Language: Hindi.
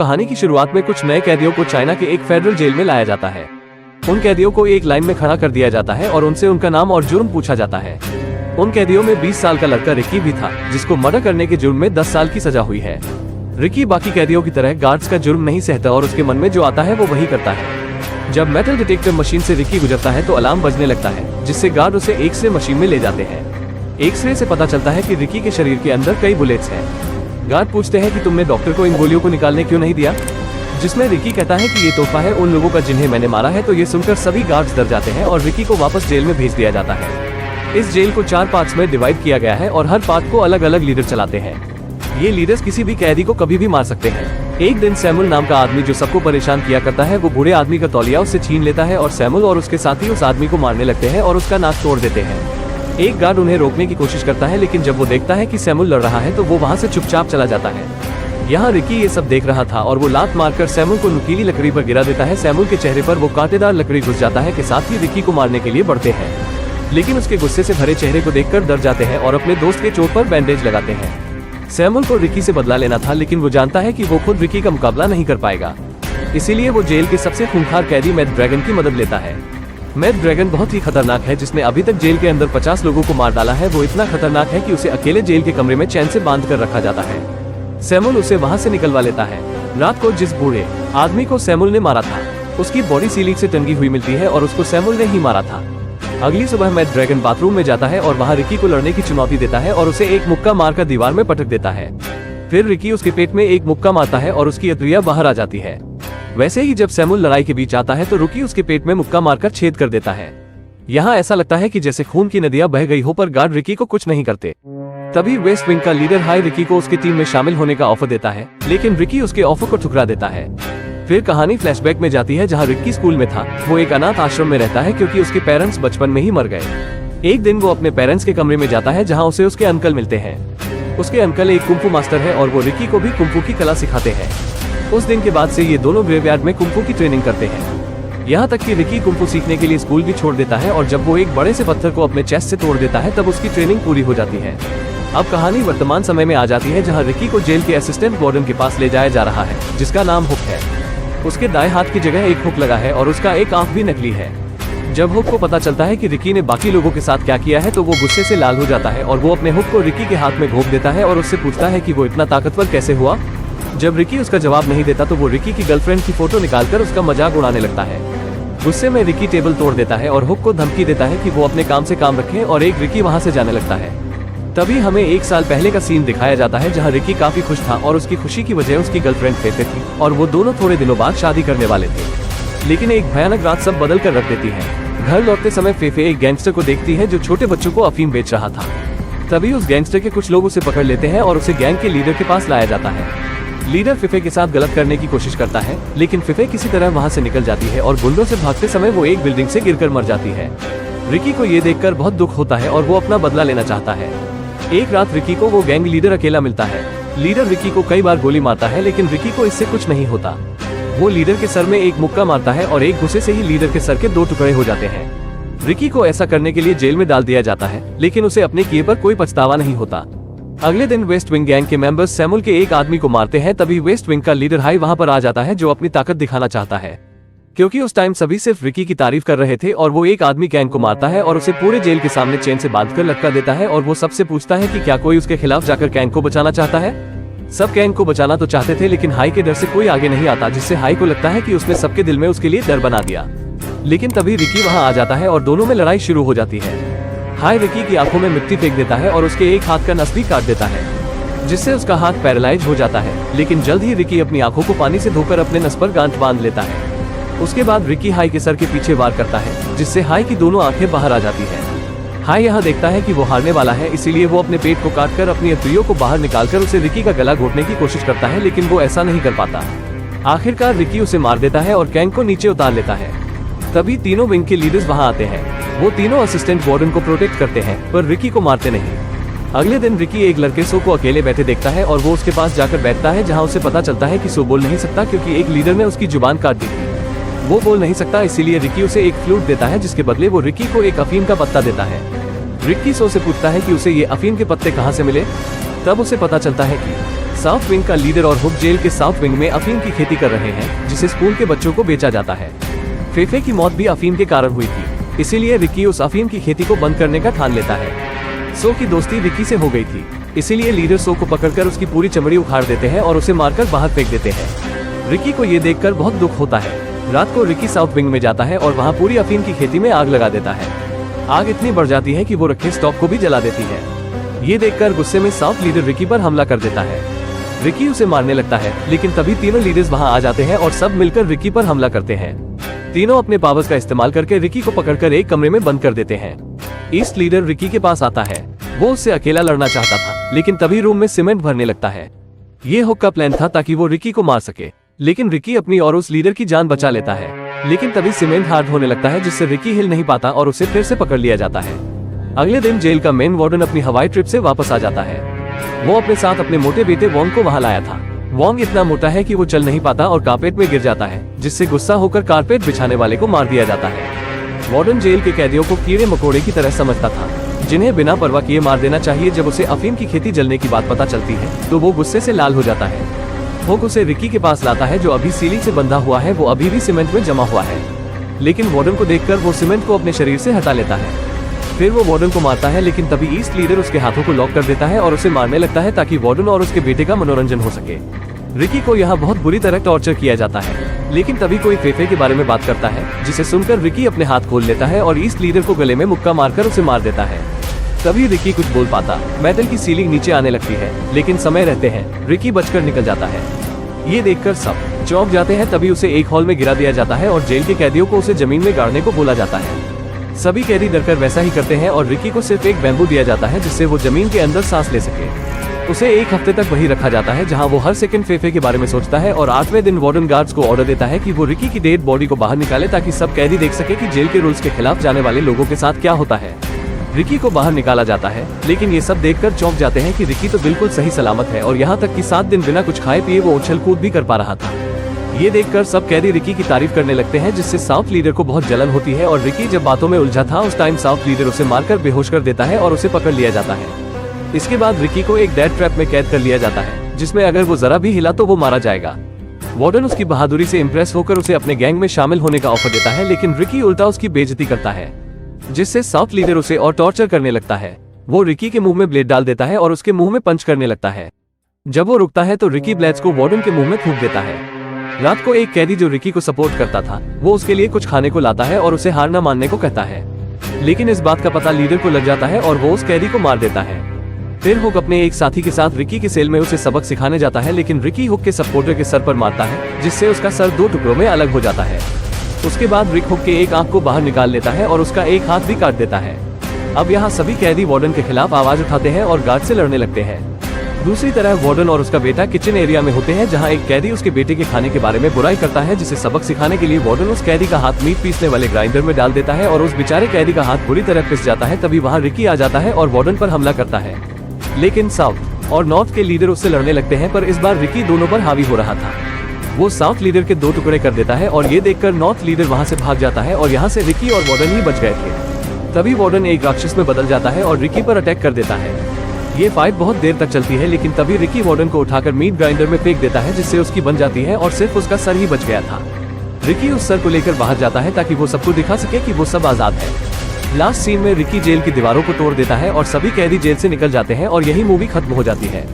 कहानी की शुरुआत में कुछ नए कैदियों को चाइना के एक फेडरल जेल में लाया जाता है। उन कैदियों को एक लाइन में खड़ा कर दिया जाता है और उनसे उनका नाम और जुर्म पूछा जाता है। उन कैदियों में 20 साल का लड़का रिकी भी था, जिसको मर्डर करने के जुर्म में 10 साल की सजा हुई है। रिकी बाकी कैदियों की तरह गार्ड्स का जुर्म नहीं सहता और उसके मन में जो आता है वो वही करता है। जब मेटल डिटेक्टर मशीन से रिकी गुजरता है तो अलार्म बजने लगता है, जिससे गार्ड उसे एक्सरे मशीन में ले जाते हैं। एक्सरे से पता चलता है कि रिकी के शरीर के अंदर कई बुलेट्स हैं। गार्ड पूछते हैं कि तुमने डॉक्टर को इन गोलियों को निकालने क्यों नहीं दिया, जिसमें रिकी कहता है कि ये तोहफा है उन लोगों का जिन्हें मैंने मारा है। तो ये सुनकर सभी गार्ड्स डर जाते हैं और रिकी को वापस जेल में भेज दिया जाता है। इस जेल को 4 पार्ट्स में डिवाइड किया गया है और हर पार्ट को अलग अलग लीडर चलाते हैं। ये लीडर्स किसी भी कैदी को कभी भी मार सकते हैं। एक दिन सैमुअल नाम का आदमी जो सबको परेशान किया करता है, वो बूढ़े आदमी का तौलिया उससे छीन लेता है और सैमुअल और उसके साथी उस आदमी को मारने लगते हैं और उसका नाक तोड़ देते हैं। एक गार्ड उन्हें रोकने की कोशिश करता है, लेकिन जब वो देखता है कि सैमुअल लड़ रहा है तो वो वहाँ से चुपचाप चला जाता है। यहाँ रिकी ये सब देख रहा था और वो लात मारकर सैमुअल को नुकीली लकड़ी पर गिरा देता है। सैमुअल के चेहरे पर वो कांटेदार लकड़ी घुस जाता है के साथ ही रिकी को मारने के लिए बढ़ते हैं, लेकिन उसके गुस्से से भरे चेहरे को देखकर डर जाते हैं और अपने दोस्त के चोट पर बैंडेज लगाते हैं। सैमुअल को रिकी से बदला लेना था, लेकिन वो जानता है कि वो खुद रिकी का मुकाबला नहीं कर पाएगा, इसीलिए वो जेल के सबसे खूंखार कैदी मैड ड्रैगन की मदद लेता है। मैड ड्रैगन बहुत ही खतरनाक है, जिसने अभी तक जेल के अंदर 50 लोगों को मार डाला है। वो इतना खतरनाक है कि उसे अकेले जेल के कमरे में चैन से बांध कर रखा जाता है। सैमुअल उसे वहाँ से निकलवा लेता है। रात को जिस बूढ़े आदमी को सैमुअल ने मारा था, उसकी बॉडी सीलिंग से टंगी हुई मिलती है और उसको सैमुअल ने ही मारा था। अगली सुबह मैड ड्रैगन बाथरूम में जाता है और वहाँ रिकी को लड़ने की चुनौती देता है और उसे एक मुक्का मारकर दीवार में पटक देता है। फिर रिकी उसके पेट में एक मुक्का मारता है और उसकी अतरिया बाहर आ जाती है। वैसे ही जब सैमुअल लड़ाई के बीच आता है तो रिकी उसके पेट में मुक्का मारकर छेद कर देता है। यहाँ ऐसा लगता है कि जैसे खून की नदियां बह गई हो, पर गार्ड रिकी को कुछ नहीं करते। तभी वेस्ट विंग का लीडर हाई रिकी को उसकी टीम में शामिल होने का ऑफर देता है, लेकिन रिकी उसके ऑफर को ठुकरा देता है। फिर कहानी फ्लैशबैक में जाती है, जहाँ रिकी स्कूल में था। वो एक अनाथ आश्रम में रहता है क्योंकि उसके पेरेंट्स बचपन में ही मर गए। एक दिन वो अपने पेरेंट्स के कमरे में जाता है, जहाँ उसे उसके अंकल मिलते हैं। उसके अंकल एक कुंफू मास्टर है और वो रिकी को भी कुंफू की कला सिखाते हैं। उस दिन के बाद से ये दोनों ग्रेवयार्ड में कुंफू की ट्रेनिंग करते हैं। यहाँ तक कि रिकी कुंफू सीखने के लिए स्कूल भी छोड़ देता है और जब वो एक बड़े से पत्थर को अपने चेस्ट से तोड़ देता है तब उसकी ट्रेनिंग पूरी हो जाती है। अब कहानी वर्तमान समय में आ जाती है, जहाँ रिकी को जेल के असिस्टेंट वार्डन के पास ले जाया जा रहा है, जिसका नाम हुक है। उसके दाएं हाथ की जगह एक हुक लगा है और उसका एक आंख भी नकली है। जब हुक को पता चलता है कि रिकी ने बाकी लोगों के साथ क्या किया है तो वो गुस्से से लाल हो जाता है और वो अपने हुक को रिकी के हाथ में घोंप देता है और उससे पूछता है कि वो इतना ताकतवर कैसे हुआ। जब रिकी उसका जवाब नहीं देता तो वो रिकी की गर्लफ्रेंड की फोटो निकालकर उसका मजाक उड़ाने लगता है। गुस्से में रिकी टेबल तोड़ देता है और हुक को धमकी देता है कि वो अपने काम से काम रखे और एक रिकी वहाँ से जाने लगता है। तभी हमें 1 साल पहले का सीन दिखाया जाता है, जहाँ रिकी काफी खुश था और उसकी खुशी की वजह उसकी गर्लफ्रेंड फेफे थी और वो दोनों थोड़े दिनों बाद शादी करने वाले थे। लेकिन एक भयानक रात सब बदल कर रख देती है। घर लौटते समय फेफे एक गैंगस्टर को देखती है जो छोटे बच्चों को अफीम बेच रहा था। तभी उस गैंगस्टर के कुछ लोग उसे पकड़ लेते हैं और उसे गैंग के लीडर के पास लाया जाता है। लीडर फिफे के साथ गलत करने की कोशिश करता है, लेकिन फिफे किसी तरह वहाँ से निकल जाती है और गुंडों से भागते समय वो एक बिल्डिंग से गिरकर मर जाती है। रिकी को ये देखकर बहुत दुख होता है और वो अपना बदला लेना चाहता है। एक रात रिकी को वो गैंग लीडर अकेला मिलता है। लीडर रिकी को कई बार गोली मारता है, लेकिन रिकी को इससे कुछ नहीं होता। वो लीडर के सर में एक मुक्का मारता है और एक घुसे से ही लीडर के सर के 2 टुकड़े हो जाते हैं। रिकी को ऐसा करने के लिए जेल में डाल दिया जाता है, लेकिन उसे अपने किए पर कोई पछतावा नहीं होता। अगले दिन वेस्ट विंग गैंग के मेंबर्स सैमुअल के एक आदमी को मारते हैं। तभी वेस्ट विंग का लीडर हाई वहां पर आ जाता है, जो अपनी ताकत दिखाना चाहता है, क्योंकि उस टाइम सभी सिर्फ रिकी की तारीफ कर रहे थे। और वो एक आदमी गैंग को मारता है और उसे पूरे जेल के सामने चेन से बांधकर लटका देता है और वो सबसे पूछता है कि क्या कोई उसके खिलाफ जाकर गैंग को बचाना चाहता है। सब गैंग को बचाना तो चाहते थे, लेकिन हाई के डर से कोई आगे नहीं आता, जिससे हाई को लगता है कि उसने सबके दिल में उसके लिए डर बना दिया। लेकिन तभी रिकी वहाँ आ जाता है और दोनों में लड़ाई शुरू हो जाती है। हाई रिकी की आंखों में मिट्टी फेंक देता है और उसके एक हाथ का नस भी काट देता है, जिससे उसका हाथ पैरालाइज हो जाता है। लेकिन जल्द ही रिकी अपनी आंखों को पानी से धोकर अपने नस पर गांठ बांध लेता है। उसके बाद रिकी हाई के सर के पीछे वार करता है, जिससे हाई की दोनों आंखें बाहर आ जाती है। हाई यहाँ देखता है कि वो हारने वाला है, इसीलिए वो अपने पेट को काटकर अपनी अतरियों को बाहर निकालकर उसे रिकी का गला घोटने की कोशिश करता है, लेकिन वो ऐसा नहीं कर पाता। आखिरकार रिकी उसे मार देता है और गैंग को नीचे उतार लेता है। तभी तीनों विंग के लीडर्स वहाँ आते हैं। वो तीनों असिस्टेंट वार्डन को प्रोटेक्ट करते हैं, पर रिकी को मारते नहीं। अगले दिन रिकी एक लड़के सो को अकेले बैठे देखता है और वो उसके पास जाकर बैठता है, जहाँ उसे पता चलता है कि सो बोल नहीं सकता क्योंकि एक लीडर ने उसकी जुबान काट दी थी। वो बोल नहीं सकता, इसीलिए रिकी उसे एक फ्लूट देता है, जिसके बदले वो रिकी को एक अफीम का पत्ता देता है। रिकी सो से पूछता है कि उसे ये अफीम के पत्ते कहाँ से मिले। तब उसे पता चलता है कि साउथ विंग का लीडर और हुक जेल के साउथ विंग में अफीम की खेती कर रहे हैं, जिसे स्कूल के बच्चों को बेचा जाता है। फेफे की मौत भी अफीम के कारण हुई थी, इसीलिए रिकी उस अफीम की खेती को बंद करने का ठान लेता है। सो की दोस्ती रिकी से हो गई थी, इसीलिए लीडर सो को पकड़कर उसकी पूरी चमड़ी उखाड़ देते हैं और उसे मारकर बाहर फेंक देते हैं। रिकी को ये देखकर बहुत दुख होता है। रात को रिकी साउथ विंग में जाता है और वहाँ पूरी अफीम की खेती में आग लगा देता है। आग इतनी बढ़ जाती है कि वो रखे स्टॉक को भी जला देती है। ये देखकर गुस्से में साउथ लीडर रिकी पर हमला कर देता है। रिकी उसे मारने लगता है, लेकिन तभी तीनों लीडर्स वहाँ आ जाते हैं और सब मिलकर रिकी पर हमला करते हैं। तीनों अपने पावर्स का इस्तेमाल करके रिकी को पकड़कर एक कमरे में बंद कर देते हैं। ईस्ट लीडर रिकी के पास आता है। वो उससे अकेला लड़ना चाहता था, लेकिन तभी रूम में सीमेंट भरने लगता है। ये हुक का प्लान था ताकि वो रिकी को मार सके, लेकिन रिकी अपनी और उस लीडर की जान बचा लेता है। लेकिन तभी सीमेंट हार्ड होने लगता है, जिससे रिकी हिल नहीं पाता और उसे फिर से पकड़ लिया जाता है। अगले दिन जेल का मेन वार्डन अपनी हवाई ट्रिप से वापस आ जाता है। वो अपने साथ अपने मोटे बेटे वोंग को वहाँ लाया था। वोंग इतना मोटा है कि वो चल नहीं पाता और कारपेट में गिर जाता है, जिससे गुस्सा होकर कारपेट बिछाने वाले को मार दिया जाता है। वार्डन जेल के कैदियों को कीड़े मकोड़े की तरह समझता था, जिन्हें बिना परवाह किए मार देना चाहिए। जब उसे अफीम की खेती जलने की बात पता चलती है तो वो गुस्से से लाल हो जाता है। हुक उसे रिकी के पास लाता है, जो अभी सीलिंग से बंधा हुआ है। वो अभी भी सीमेंट में जमा हुआ है, लेकिन वार्डन को देखकर वो सीमेंट को अपने शरीर से हटा लेता है। फिर वो वार्डन को मारता है, लेकिन तभी ईस्ट लीडर उसके हाथों को लॉक कर देता है और उसे मारने लगता है ताकि वार्डन और उसके बेटे का मनोरंजन हो सके। रिकी को यहाँ बहुत बुरी तरह टॉर्चर किया जाता है, लेकिन तभी कोई फेफे के बारे में बात करता है, जिसे सुनकर रिकी अपने हाथ खोल लेता है और ईस्ट लीडर को गले में मुक्का मारकर उसे मार देता है। तभी रिकी कुछ बोल पाता। मेटल की सीलिंग नीचे आने लगती है, लेकिन समय रहते हैं रिकी बचकर निकल जाता है। ये देखकर सब चौंक जाते हैं। तभी उसे एक हॉल में गिरा दिया जाता है और जेल के कैदियों को उसे जमीन में गाड़ने को बोला जाता है। सभी कैदी डरकर वैसा ही करते हैं और रिकी को सिर्फ एक बैम्बू दिया जाता है, जिससे वो जमीन के अंदर सांस ले सके। उसे एक हफ्ते तक वही रखा जाता है, जहां वो हर सेकंड फेफे के बारे में सोचता है। और 8वें दिन वार्डन गार्ड्स को ऑर्डर देता है कि वो रिकी की डेड बॉडी को बाहर निकाले, ताकि सब कैदी देख सके कि जेल के रूल्स के खिलाफ जाने वाले लोगों के साथ क्या होता है। रिकी को बाहर निकाला जाता है, लेकिन ये सब देखकर चौंक जाते हैं कि रिकी तो बिल्कुल सही सलामत है और यहाँ तक कि 7 दिन बिना कुछ खाए पिए वो उछल कूद भी कर पा रहा था। ये देखकर सब कैदी रिकी की तारीफ करने लगते हैं, जिससे साउथ लीडर को बहुत जलन होती है। और रिकी जब बातों में उलझा था, उस टाइम साउथ लीडर उसे मारकर बेहोश कर देता है और उसे पकड़ लिया जाता है। इसके बाद रिकी को एक डेथ ट्रैप में कैद कर लिया जाता है, जिसमें अगर वो जरा भी हिला तो वो मारा जाएगा। वार्डन उसकी बहादुरी से इम्प्रेस होकर उसे अपने गैंग में शामिल होने का ऑफर देता है, लेकिन रिकी उल्टा उसकी बेइज्जती करता है, जिससे साउथ लीडर उसे और टॉर्चर करने लगता है। वो रिकी के मुंह में ब्लेड डाल देता है और उसके मुंह में पंच करने लगता है। जब वो रुकता है तो रिकी ब्लेड्स को वार्डन के मुंह में थूक देता है। रात को एक कैदी जो रिकी को सपोर्ट करता था, वो उसके लिए कुछ खाने को लाता है और उसे हार न मानने को कहता है, लेकिन इस बात का पता लीडर को लग जाता है और वो उस कैदी को मार देता है। फिर हुक अपने एक साथी के साथ रिकी के सेल में उसे सबक सिखाने जाता है, लेकिन रिकी हुक के सपोर्टर के सर पर मारता है, जिससे उसका सर 2 टुकड़ों में अलग हो जाता है। उसके बाद रिक हुक के एक आंख को बाहर निकाल लेता है और उसका एक हाथ भी काट देता है। अब यहाँ सभी कैदी वार्डन के खिलाफ आवाज उठाते हैं और गार्ड से लड़ने लगते हैं। दूसरी तरफ वार्डन और उसका बेटा किचन एरिया में होते हैं, जहाँ एक कैदी उसके बेटे के खाने के बारे में बुराई करता है, जिसे सबक सिखाने के लिए वार्डन उस कैदी का हाथ मीट पीसने वाले ग्राइंडर में डाल देता है और उस बेचारे कैदी का हाथ बुरी तरह पिस जाता है। तभी वहाँ रिकी आ जाता है और वार्डन पर हमला करता है, लेकिन साउथ और नॉर्थ के लीडर उससे लड़ने लगते हैं, पर इस बार रिकी दोनों पर हावी हो रहा था। वो साउथ लीडर के 2 टुकड़े कर देता है और ये देखकर नॉर्थ लीडर वहाँ से भाग जाता है और यहाँ से रिकी और वार्डन ही बच गए थे। तभी वार्डन एक राक्षस में बदल जाता है और रिकी पर अटैक कर देता है। ये फाइट बहुत देर तक चलती है, लेकिन तभी रिकी वार्डन को उठाकर मीट ग्राइंडर में फेंक देता है, जिससे उसकी बन जाती है और सिर्फ उसका सर ही बच गया था। रिकी उस सर को लेकर बाहर जाता है ताकि वो सबको दिखा सके कि वो सब आजाद है। लास्ट सीन में रिकी जेल की दीवारों को तोड़ देता है और सभी कैदी जेल से निकल जाते हैं और यही मूवी खत्म हो जाती है।